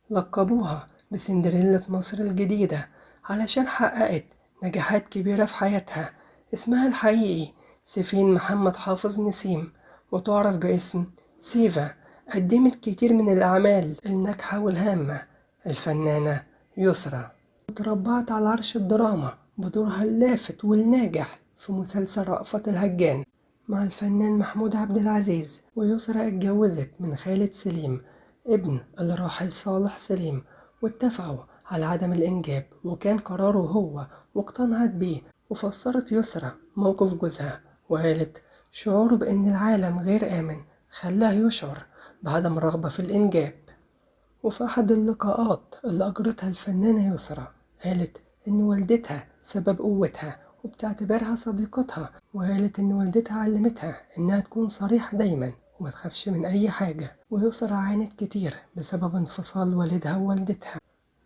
لقبوها بسندريلا مصر الجديدة علشان حققت نجاحات كبيرة في حياتها. اسمها الحقيقي سيفين محمد حافظ نسيم، وتعرف باسم سيفا. قدمت كتير من الأعمال الناجحة والهامة. الفنانة يسرا تربعت على عرش الدراما بدورها اللافت والناجح في مسلسل رأفت الهجان مع الفنان محمود عبد العزيز. ويسرا اتجوزت من خالد سليم ابن الراحل صالح سليم، واتفقوا على عدم الإنجاب، وكان قراره هو واقتنعت بيه. وفسرت يسرا موقف جوزها وقالت شعوره بأن العالم غير آمن خلاه يشعر بعدم الرغبة في الإنجاب. وفي أحد اللقاءات اللي أجرتها الفنانة يسرا قالت إن والدتها سبب قوتها وبتعتبرها صديقتها، وقالت إن والدتها علمتها إنها تكون صريحة دايما وما تخافش من أي حاجة. ويسرا عانت كتير بسبب انفصال والدها ووالدتها،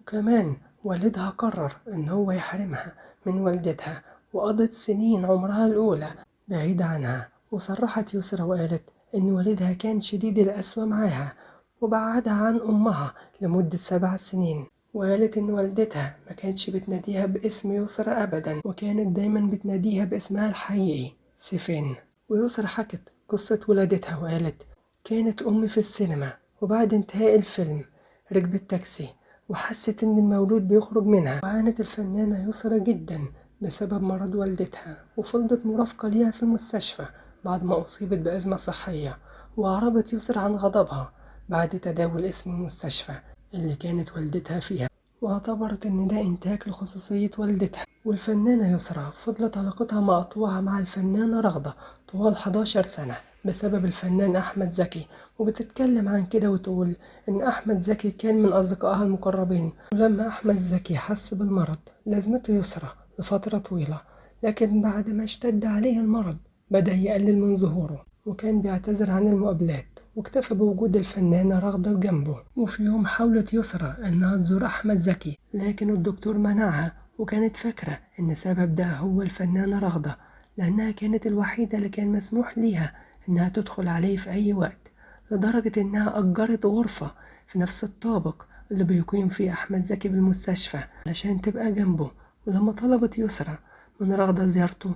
وكمان والدها قرر إن هو يحرمها من والدتها، وقضت سنين عمرها الأولى بعيدة عنها. وصرحت يسرا وقالت إن والدها كان شديد القسوة معاها وبعدها عن أمها لمدة 7 سنين. وقالت إن والدتها ما كانتش بتناديها باسم يسرا أبدا، وكانت دايما بتناديها باسمها الحقيقي سيفين. ويسرا حكت قصة ولادتها وقالت كانت أمي في السينما، وبعد انتهاء الفيلم ركبت تاكسي وحست إن المولود بيخرج منها. وعانت الفنانة يسرا جدا بسبب مرض والدتها، وفضلت مرافقة ليها في المستشفى بعد ما أصيبت بأزمة صحية. وأعربت يسرا عن غضبها بعد تداول اسم المستشفى اللي كانت والدتها فيها، واعتبرت إن ده انتهاك لخصوصية والدتها. والفنانة يسرا فضلت علاقتها مقطوعة مع الفنانة رغدة طوال 11 سنة بسبب الفنان أحمد زكي. وبتتكلم عن كده وتقول إن أحمد زكي كان من أصدقائها المقربين، ولما أحمد زكي حس بالمرض لازمته يسرا لفترة طويلة، لكن بعد ما اشتد عليه المرض بدأ يقلل من ظهوره وكان بيعتذر عن المقابلات، واكتفى بوجود الفنانة رغدة جنبه. وفي يوم حاولت يسرا إنها تزور أحمد زكي، لكن الدكتور منعها، وكانت فاكرة إن سبب ده هو الفنانة رغدة، لأنها كانت الوحيدة اللي كان مسموح ليها إنها تدخل عليه في أي وقت، لدرجة إنها أجرت غرفة في نفس الطابق اللي بيقيم فيه أحمد زكي بالمستشفى علشان تبقى جنبه. ولما طلبت يسرا من رغدة زيارته،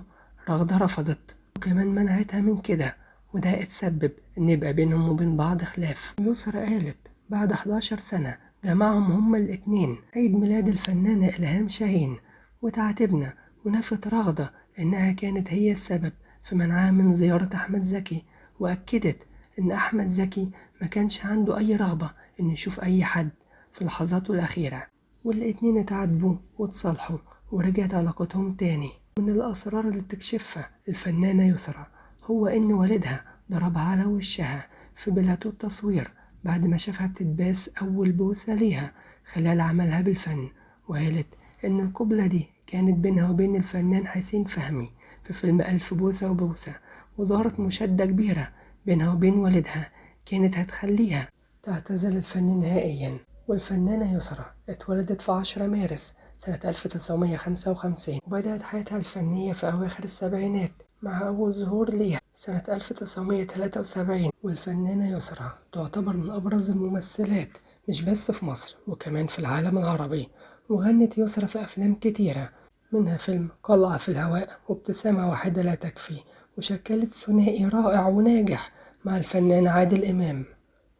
رغدة رفضت وكمان منعتها من كده، وده اتسبب إن يبقى بينهم وبين بعض خلاف. يسرا قالت بعد 11 سنة جمعهم هما الاتنين عيد ميلاد الفنانة إلهام شاهين، وتعاتبنا ونفت رغدة إنها كانت هي السبب في منعها من زيارة أحمد زكي، وأكدت إن أحمد زكي ما كانش عنده أي رغبة إن يشوف أي حد في لحظاته الأخيرة. والاتنين اتعاتبوا واتصالحوا ورجعت علاقتهم تاني. من الأسرار اللي بتكشفها الفنانة يسرا هو إن والدها ضربها على وشها في بلاتو التصوير بعد ما شافها بتتباس أول بوسة ليها خلال عملها بالفن. وقالت إن القبلة دي كانت بينها وبين الفنان حسين فهمي في فيلم ألف بوسة وبوسة، ودارت مشادة كبيرة بينها وبين والدها كانت هتخليها تعتزل الفن نهائيا. والفنانة يسرا اتولدت في 10 مارس سنة 1955، وبدأت حياتها الفنية في أواخر السبعينات مع أول ظهور ليها سنة 1973. والفنانة يسرا تعتبر من أبرز الممثلات مش بس في مصر وكمان في العالم العربي. وغنت يسرا في أفلام كتيرة منها فيلم قلعة في الهواء وابتسامة واحدة لا تكفي، وشكلت ثنائي رائع وناجح مع الفنان عادل إمام،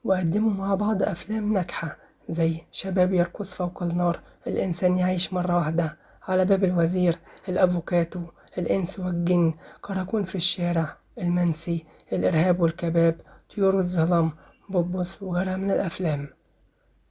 وقدموا مع بعض أفلام ناجحة زي شباب يرقص فوق النار، الإنسان يعيش مرة واحدة، على باب الوزير، الأفوكاتو، الإنس والجن، كراكون في الشارع، المنسي، الإرهاب والكباب، طيور الظلام، بوبوس، وغيرها من الأفلام.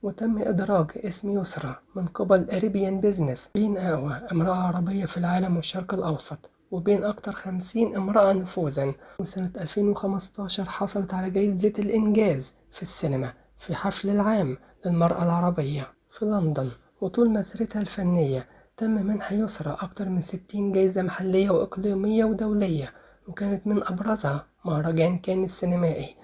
وتم إدراج اسم يسرا من قبل أريبيان بيزنس بين أقوى امرأة عربية في العالم والشرق الأوسط، وبين أكتر 50 امرأة نفوذا. وسنة 2015 حصلت على جائزة الإنجاز في السينما في حفل العام للمرأة العربية في لندن. وطول مسيرتها الفنية تم منح يسرا أكتر من 60 جائزة محلية وإقليمية ودولية، وكانت من أبرزها مهرجان كان السينمائي